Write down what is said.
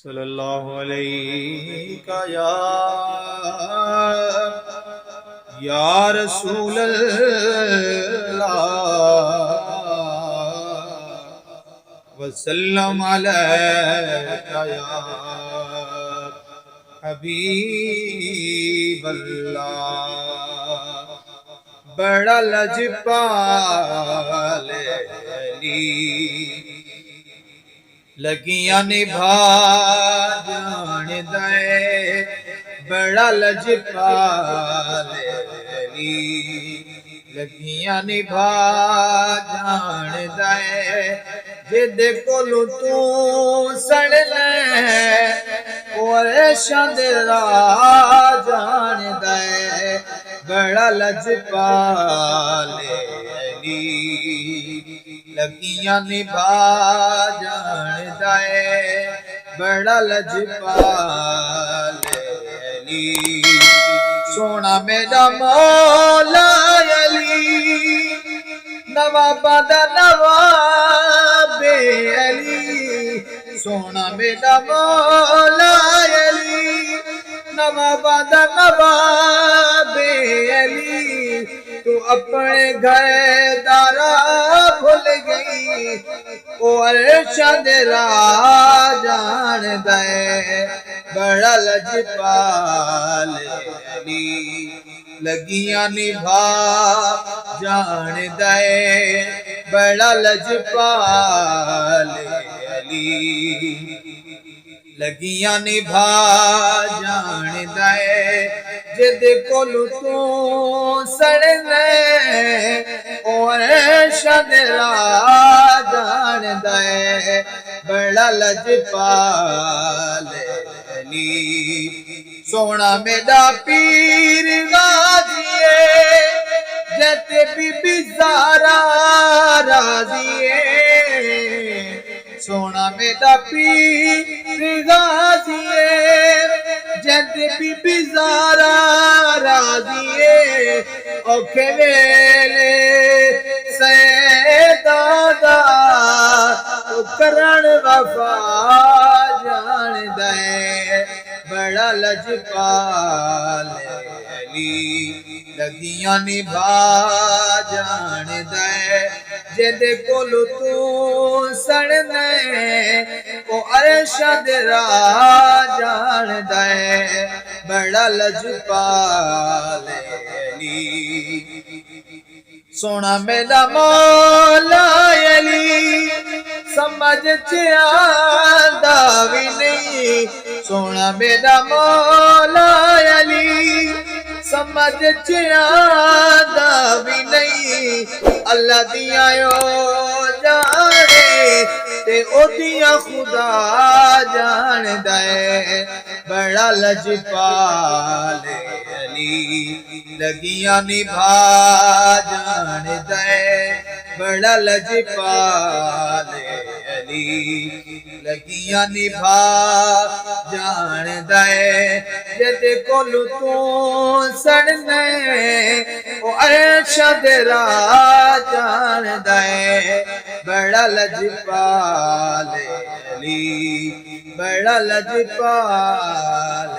صلی اللہ علیہ یا رسول اللہ وسلم علیکہ یا حبیب اللہ بڑا لجپال علی لگیاں نبھا جان دے بڑا لجپال علی لگیاں نبھا جان دے جد کولو تو سڑ لے اور شد راہ جان دے بڑا لجپال علی لگیاں نبھا جان دے بڑا لجپال علی سونا میرا مولا علی نواباں دا نواب علی سونا میرا مولا علی نواباں دا نواب علی تو اپنے گھر دارا بھول گئی اور شد راہ جان دے بڑا لجپال علی لگیاں نبھا جان دے بڑا لجپال علی لگیاں نبھا جان دے جد کولو تو سڑ لے اور شد راہ جان دے بڑا لجپال علی سونا میرا پیر غازیے جتے بی بی زہرا راضیے سونا میرا پیر غازیے جتے بی بی زہرا راضیے اوکھے ویلے سیدادا کرن وفا جان دے بڑا لجپال علی لگیاں نبھا جان دے جد کولو تو سڑ لے او ارشد راہ جان دے بڑا لجپال علی سونا میرا مولا علی سمجھ چیاندہ بھی نہیں سونا میرا مولا علی سمجھ چیاندہ بھی نہیں اللہ دیا جانے تے او دیا خدا جان دے بڑا لجپال علی لگیاں نبھا جان دے بڑا لجپال علی لگیاں نبھا جان دے جد کولو تو سڑ لے او ارشد راہ جان دے بڑا لجپال علی بڑا لجپال